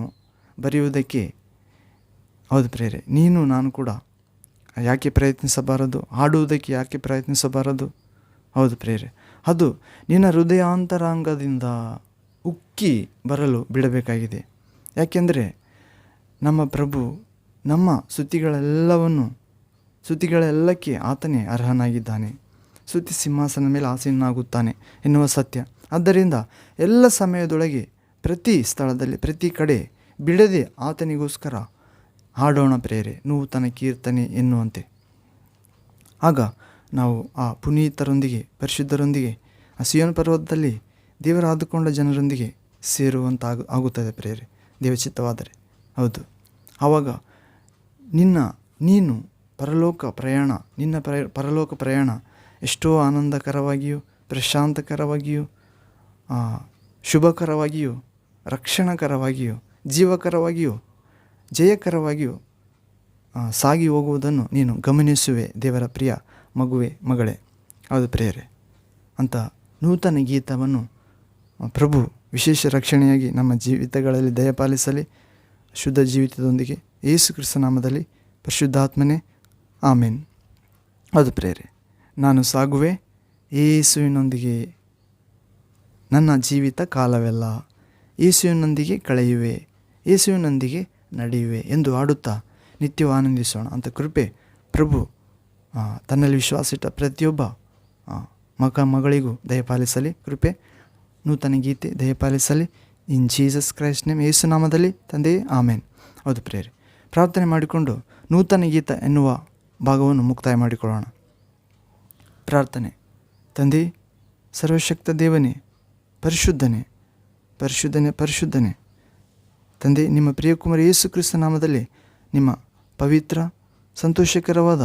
ಬರೆಯುವುದಕ್ಕೆ, ಹೌದು ಪ್ರಿಯರೇ, ನೀನು ನಾನು ಕೂಡ ಯಾಕೆ ಪ್ರಯತ್ನಿಸಬಾರದು? ಹಾಡುವುದಕ್ಕೆ ಯಾಕೆ ಪ್ರಯತ್ನಿಸಬಾರದು? ಹೌದು ಪ್ರಿಯರೇ, ಅದು ನಿನ್ನ ಹೃದಯಾಂತರಾಂಗದಿಂದ ಉಕ್ಕಿ ಬರಲು ಬಿಡಬೇಕಾಗಿದೆ. ಯಾಕೆಂದರೆ ನಮ್ಮ ಪ್ರಭು ನಮ್ಮ ಸ್ತುತಿಗಳೆಲ್ಲಕ್ಕೆ ಆತನೇ ಅರ್ಹನಾಗಿದ್ದಾನೆ. ಸ್ತುತಿ ಸಿಂಹಾಸನದ ಮೇಲೆ ಆಸೀನನಾಗುತ್ತಾನೆ ಎನ್ನುವ ಸತ್ಯ. ಆದ್ದರಿಂದ ಎಲ್ಲ ಸಮಯದೊಳಗೆ, ಪ್ರತಿ ಸ್ಥಳದಲ್ಲಿ, ಪ್ರತಿ ಕಡೆ ಬಿಡದೆ ಆತನಿಗೋಸ್ಕರ ಹಾಡೋಣ ಪ್ರಿಯರೇ, ನೂತನ ಕೀರ್ತನೆ ಎನ್ನುವಂತೆ. ಆಗ ನಾವು ಆ ಪುನೀತರೊಂದಿಗೆ, ಪರಿಶುದ್ಧರೊಂದಿಗೆ, ಆ ಸಿಯೋನ್ ಪರ್ವತದಲ್ಲಿ ದೇವರ ಆದುಕೊಂಡ ಜನರೊಂದಿಗೆ ಆಗುತ್ತದೆ ಪ್ರಿಯರೇ, ದೇವಚಿತ್ತವಾದರೆ. ಹೌದು, ಆವಾಗ ನೀನು ಪರಲೋಕ ಪ್ರಯಾಣ ಎಷ್ಟೋ ಆನಂದಕರವಾಗಿಯೂ, ಪ್ರಶಾಂತಕರವಾಗಿಯೂ, ಶುಭಕರವಾಗಿಯೂ, ರಕ್ಷಣಕರವಾಗಿಯೂ, ಜೀವಕರವಾಗಿಯೂ, ಜಯಕರವಾಗಿಯೂ ಸಾಗಿ ಹೋಗುವುದನ್ನು ನೀನು ಗಮನಿಸುವೆ ದೇವರ ಪ್ರಿಯ ಮಗುವೆ, ಮಗಳೇ. ಹೌದು ಪ್ರಿಯರೇ, ಅಂತ ನೂತನ ಗೀತವನ್ನು ಪ್ರಭು ವಿಶೇಷ ರಕ್ಷಣೆಯಾಗಿ ನಮ್ಮ ಜೀವಿತಗಳಲ್ಲಿ ದಯಪಾಲಿಸಲಿ. ಶುದ್ಧ ಜೀವಿತದೊಂದಿಗೆ ಯೇಸು ಕ್ರಿಸ್ತ ನಾಮದಲ್ಲಿ, ಪರಿಶುದ್ಧಾತ್ಮನೇ, ಆಮೇನ್. ಹೌದು ಪ್ರಿಯರೇ, ನಾನು ಸಾಗುವೆ ಯೇಸುವಿನೊಂದಿಗೆ ನನ್ನ ಜೀವಿತ ಕಾಲವೆಲ್ಲ, ಯೇಸುವಿನೊಂದಿಗೆ ಕಳೆಯುವೆ, ಯೇಸುವಿನೊಂದಿಗೆ ನಡೆಯುವೆ ಎಂದು ಹಾಡುತ್ತಾ ನಿತ್ಯವೂ ಆನಂದಿಸೋಣ ಅಂತ ಕೃಪೆ ಪ್ರಭು ತನ್ನಲ್ಲಿ ವಿಶ್ವಾಸಿಟ್ಟ ಪ್ರತಿಯೊಬ್ಬ ಮಗಳಿಗೂ ದಯಪಾಲಿಸಲಿ. ಕೃಪೆ, ನೂತನ ಗೀತೆ ದಯಪಾಲಿಸಲಿ. ಇನ್ ಜೀಸಸ್ ಕ್ರೈಸ್ಟ್ ನೇಮ್, ಯೇಸು ನಾಮದಲ್ಲಿ ತಂದೆಯೇ, ಆಮೇನ್. ಹೌದು ಪ್ರಿಯರೇ, ಪ್ರಾರ್ಥನೆ ಮಾಡಿಕೊಂಡು ನೂತನ ಗೀತ ಎನ್ನುವ ಭಾಗವನ್ನು ಮುಕ್ತಾಯ ಮಾಡಿಕೊಳ್ಳೋಣ. ಪ್ರಾರ್ಥನೆ. ತಂದೆ, ಸರ್ವಶಕ್ತ ದೇವನೇ, ಪರಿಶುದ್ಧನೇ, ಪರಿಶುದ್ಧನೇ, ಪರಿಶುದ್ಧನೇ ತಂದೆ, ನಿಮ್ಮ ಪ್ರಿಯಕುಮಾರ ಯೇಸು ಕ್ರಿಸ್ತ ನಾಮದಲ್ಲಿ ನಿಮ್ಮ ಪವಿತ್ರ, ಸಂತೋಷಕರವಾದ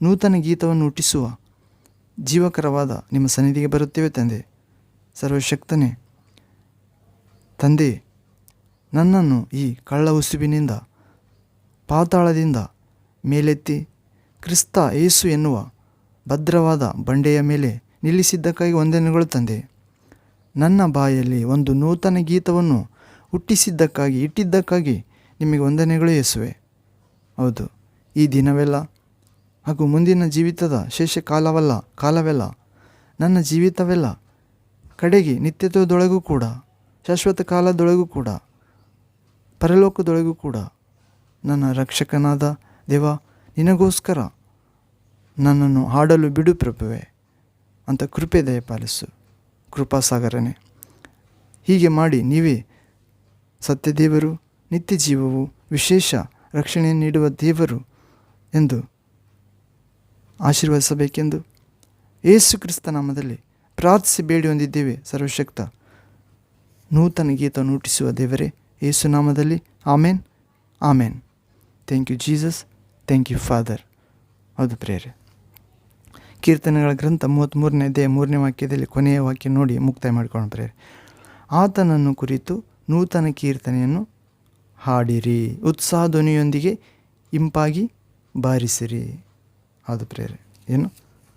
ನೂತನ ಗೀತವನ್ನು ಹುಟ್ಟಿಸುವ ಜೀವಕರವಾದ ನಿಮ್ಮ ಸನ್ನಿಧಿಗೆ ಬರುತ್ತೇವೆ ತಂದೆ. ಸರ್ವಶಕ್ತನೇ ತಂದೆ, ನನ್ನನ್ನು ಈ ಕಳ್ಳ ಉಸುಬಿನಿಂದ, ಪಾತಾಳದಿಂದ ಮೇಲೆತ್ತಿ ಕ್ರಿಸ್ತ ಯೇಸು ಎನ್ನುವ ಭದ್ರವಾದ ಬಂಡೆಯ ಮೇಲೆ ನಿಲ್ಲಿಸಿದ್ದಕ್ಕಾಗಿ ವಂದನೆಗಳು ತಂದೆ. ನನ್ನ ಬಾಯಲ್ಲಿ ಒಂದು ನೂತನ ಗೀತವನ್ನು ಇಟ್ಟಿದ್ದಕ್ಕಾಗಿ ನಿಮಗೆ ವಂದನೆಗಳು ಯೇಸುವೆ. ಹೌದು, ಈ ದಿನವೆಲ್ಲ ಹಾಗೂ ಮುಂದಿನ ಜೀವಿತದ ಶೇಷ ಕಾಲವೆಲ್ಲ ನನ್ನ ಜೀವಿತವೆಲ್ಲ ಕಡೆಗೆ ನಿತ್ಯತ್ವದೊಳಗೂ ಕೂಡ, ಶಾಶ್ವತ ಕಾಲದೊಳಗೂ ಕೂಡ, ಪರಲೋಕದೊಳಗೂ ಕೂಡ ನನ್ನ ರಕ್ಷಕನಾದ ದೇವ, ನಿನಗೋಸ್ಕರ ನನ್ನನ್ನು ಹಾಡಲು ಬಿಡು ಪ್ರಭುವೆ ಅಂತ ಕೃಪೆ ದಯಪಾಲಿಸು. ಕೃಪಾಸಾಗರನೇ, ಹೀಗೆ ಮಾಡಿ ನೀವೇ ಸತ್ಯದೇವರು, ನಿತ್ಯ ಜೀವವು, ವಿಶೇಷ ರಕ್ಷಣೆಯನ್ನು ನೀಡುವ ದೇವರು ಎಂದು ಆಶೀರ್ವದಿಸಬೇಕೆಂದು ಯೇಸು ಕ್ರಿಸ್ತ ನಾಮದಲ್ಲಿ ಪ್ರಾರ್ಥಿಸಿ ಬೇಡಿ ಹೊಂದಿದ್ದೇವೆ. ಸರ್ವಶಕ್ತ ನೂತನ ಗೀತವನ್ನು ಹುಟ್ಟಿಸುವ ದೇವರೇ, ಯೇಸು ನಾಮದಲ್ಲಿ amen, amen. Thank you Jesus, thank you father. ಹೌದು ಪ್ರಿಯರೇ, ಕೀರ್ತನೆಗಳ ಗ್ರಂಥ 33ನೇ ಅಧ್ಯಾಯ 3ನೇ ವಾಕ್ಯದಲ್ಲಿ ಕೊನೆಯ ವಾಕ್ಯ ನೋಡಿ ಮುಕ್ತಾಯ ಮಾಡಿಕೊಳ್ಳೋಣ ಪ್ರಿಯರೇ. ಆತನನ್ನು ಕುರಿತು ನೂತನ ಕೀರ್ತನೆಯನ್ನು ಹಾಡಿರಿ, ಉತ್ಸಾಹ ಧ್ವನಿಯೊಂದಿಗೆ ಇಂಪಾಗಿ ಬಾರಿಸಿರಿ. ಹೌದು ಪ್ರಿಯರೇ, ಏನು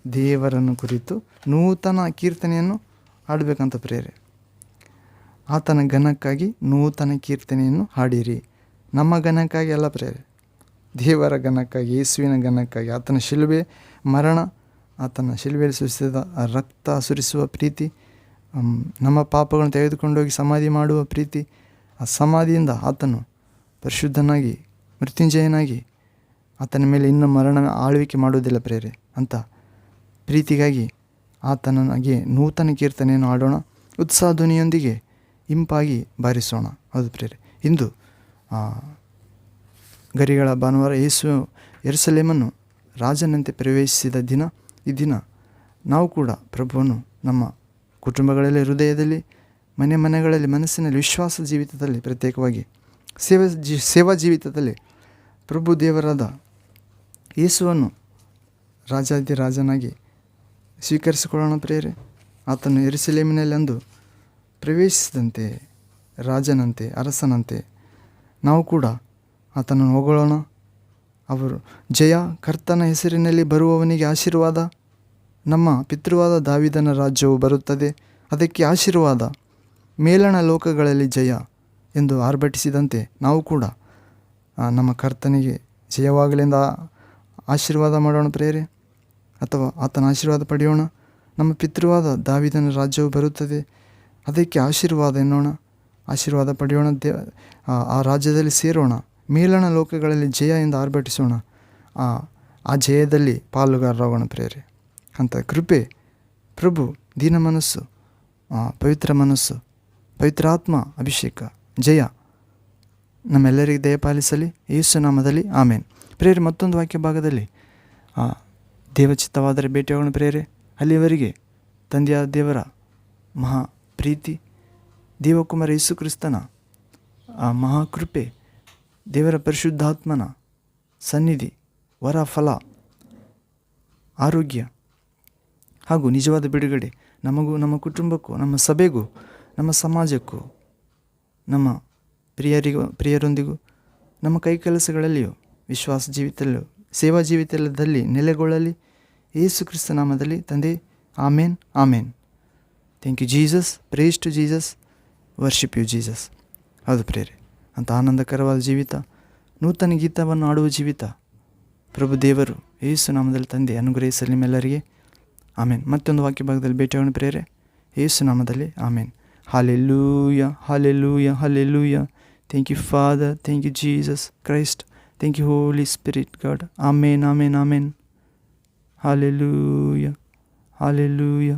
ದೇವರನ್ನು ಕುರಿತು ನೂತನ ಕೀರ್ತನೆಯನ್ನು ಹಾಡಬೇಕಂತ ಪ್ರಿಯರೇ. ಆತನ ಘನಕ್ಕಾಗಿ ನೂತನ ಕೀರ್ತನೆಯನ್ನು ಹಾಡಿರಿ. ನಮ್ಮ ಘನಕ್ಕಾಗಿ ಅಲ್ಲ ಪ್ರಿಯರೇ, ದೇವರ ಘನಕ್ಕಾಗಿ, ಯೇಸುವಿನ ಘನಕ್ಕಾಗಿ. ಆತನ ಶಿಲುಬೆ ಮರಣ, ಆತನ ಶಿಲುಬೆಯಲ್ಲಿ ಸುರಿಸಿದ ರಕ್ತ ಸುರಿಸುವ ಪ್ರೀತಿ, ನಮ್ಮ ಪಾಪಗಳನ್ನು ತೆಗೆದುಕೊಂಡೋಗಿ ಸಮಾಧಿ ಮಾಡುವ ಪ್ರೀತಿ, ಆ ಸಮಾಧಿಯಿಂದ ಆತನು ಪರಿಶುದ್ಧನಾಗಿ, ಮೃತ್ಯುಂಜಯನಾಗಿ, ಆತನ ಮೇಲೆ ಇನ್ನು ಮರಣ ಆಳ್ವಿಕೆ ಮಾಡುವುದಿಲ್ಲ ಪ್ರಿಯರೇ. ಅಂತ ಪ್ರೀತಿಗಾಗಿ ಆತನಿಗೆ ನೂತನ ಕೀರ್ತನೆಯನ್ನು ಹಾಡೋಣ, ಉತ್ಸಾಹ ಧ್ವನಿಯೊಂದಿಗೆ ಇಂಪಾಗಿ ಬಾರಿಸೋಣ. ಹೌದು ಪ್ರಿಯರೇ, ಇಂದು ಗರಿಗಳ ಭಾನುವಾರ, ಯೇಸು ಯೆರೂಸಲೇಮನ್ನು ರಾಜನಂತೆ ಪ್ರವೇಶಿಸಿದ ದಿನ. ಈ ದಿನ ನಾವು ಕೂಡ ಪ್ರಭುವನ್ನು ನಮ್ಮ ಕುಟುಂಬಗಳಲ್ಲಿ, ಹೃದಯದಲ್ಲಿ, ಮನೆಗಳಲ್ಲಿ, ಮನಸ್ಸಿನಲ್ಲಿ, ವಿಶ್ವಾಸ ಜೀವಿತದಲ್ಲಿ, ಪ್ರತ್ಯೇಕವಾಗಿ ಸೇವಾ ಜೀವಿತದಲ್ಲಿ ಪ್ರಭು ದೇವರಾದ ಯೇಸುವನ್ನು ರಾಜಾದಿರಾಜನಾಗಿ ಸ್ವೀಕರಿಸಿಕೊಳ್ಳೋಣ ಪ್ರಿಯರೇ. ಆತನು ಯೆರೂಸಲೇಮಿನಲ್ಲೆಂದು ಪ್ರವೇಶಿಸಿದಂತೆ ರಾಜನಂತೆ ಅರಸನಂತೆ ನಾವು ಕೂಡ ಆತನನ್ನು ಹೊಗಳೋಣ. ಅವರು ಜಯ, ಕರ್ತನ ಹೆಸರಿನಲ್ಲಿ ಬರುವವನಿಗೆ ಆಶೀರ್ವಾದ, ನಮ್ಮ ಪಿತೃವಾದ ದಾವೀದನ ರಾಜ್ಯವು ಬರುತ್ತದೆ, ಅದಕ್ಕೆ ಆಶೀರ್ವಾದ, ಮೇಲಣ ಲೋಕಗಳಲ್ಲಿ ಜಯ ಎಂದು ಆರ್ಭಟಿಸಿದಂತೆ ನಾವು ಕೂಡ ನಮ್ಮ ಕರ್ತನಿಗೆ ಜಯವಾಗಲೆಂದು ಆಶೀರ್ವಾದ ಮಾಡೋಣ ಪ್ರೇರೆ, ಅಥವಾ ಆತನ ಆಶೀರ್ವಾದ ಪಡೆಯೋಣ. ನಮ್ಮ ಪಿತೃವಾದ ದಾವೀದನ ರಾಜ್ಯವು ಬರುತ್ತದೆ, ಅದಕ್ಕೆ ಆಶೀರ್ವಾದ ಎನ್ನೋಣ, ಆಶೀರ್ವಾದ ಪಡೆಯೋಣ, ಆ ರಾಜ್ಯದಲ್ಲಿ ಸೇರೋಣ, ಮೇಲಣ ಲೋಕಗಳಲ್ಲಿ ಜಯ ಎಂದು ಆರ್ಭಟಿಸೋಣ, ಆ ಜಯದಲ್ಲಿ ಪಾಲುಗಾರರಾಗೋಣ ಪ್ರೇರೆ. ಅಂಥ ಕೃಪೆ, ಪ್ರಭು ದೀನ ಮನಸ್ಸು, ಪವಿತ್ರ ಮನಸ್ಸು, ಪವಿತ್ರಾತ್ಮ ಅಭಿಷೇಕ, ಜಯ ನಮ್ಮೆಲ್ಲರಿಗೆ ದಯಪಾಲಿಸಲಿ, ಯೇಸು ನಾಮದಲ್ಲಿ ಆಮೇನ್. ಪ್ರೇರೆ, ಮತ್ತೊಂದು ವಾಕ್ಯ ಭಾಗದಲ್ಲಿ ದೇವಚಿತ್ತವಾದರೆ ಭೇಟಿಯಾಗೋಣ ಪ್ರೇರೆ. ಅಲ್ಲಿವರೆಗೆ ತಂದೆಯಾದ ದೇವರ ಮಹಾ ಪ್ರೀತಿ, ದೇವಕುಮಾರ ಯೇಸು ಕ್ರಿಸ್ತನ ಮಹಾಕೃಪೆ, ದೇವರ ಪರಿಶುದ್ಧಾತ್ಮನ ಸನ್ನಿಧಿ, ವರ, ಫಲ, ಆರೋಗ್ಯ ಹಾಗೂ ನಿಜವಾದ ಬಿಡುಗಡೆ ನಮಗೂ, ನಮ್ಮ ಕುಟುಂಬಕ್ಕೂ, ನಮ್ಮ ಸಭೆಗೂ, ನಮ್ಮ ಸಮಾಜಕ್ಕೂ, ನಮ್ಮ ಪ್ರಿಯರೊಂದಿಗೂ, ನಮ್ಮ ಕೈ ಕೆಲಸಗಳಲ್ಲಿಯೂ, ವಿಶ್ವಾಸ ಜೀವಿತದಲ್ಲಿಯೂ, ಸೇವಾ ಜೀವಿತದಲ್ಲಿ ನೆಲೆಗೊಳ್ಳಲಿ. ಯೇಸು ಕ್ರಿಸ್ತ ನಾಮದಲ್ಲಿ ತಂದೆ, amen, amen. Thank you Jesus, praise to Jesus, worship you Jesus. ಹೌದು ಪ್ರೇರೆ, ಅಂಥ ಆನಂದಕರವಾದ ಜೀವಿತ, ನೂತನ ಗೀತವನ್ನು ಆಡುವ ಜೀವಿತ ಪ್ರಭು ದೇವರು ಯೇಸು ನಾಮದಲ್ಲಿ ತಂದೆ ಅನುಗ್ರಹಿಸಲಿ ನಿಮ್ಮೆಲ್ಲರಿಗೆ. ಆಮೇನ್. ಮತ್ತೊಂದು ವಾಕ್ಯ ಭಾಗದಲ್ಲಿ ಭೇಟಿಯಾಗೋಣ ಪ್ರೇರೆ. ಯೇಸು ನಾಮದಲ್ಲಿ amen. Hallelujah, hallelujah, hallelujah. Thank you father, thank you Jesus Christ, thank you Holy Spirit God. Amen, amen, amen. Hallelujah, hallelujah.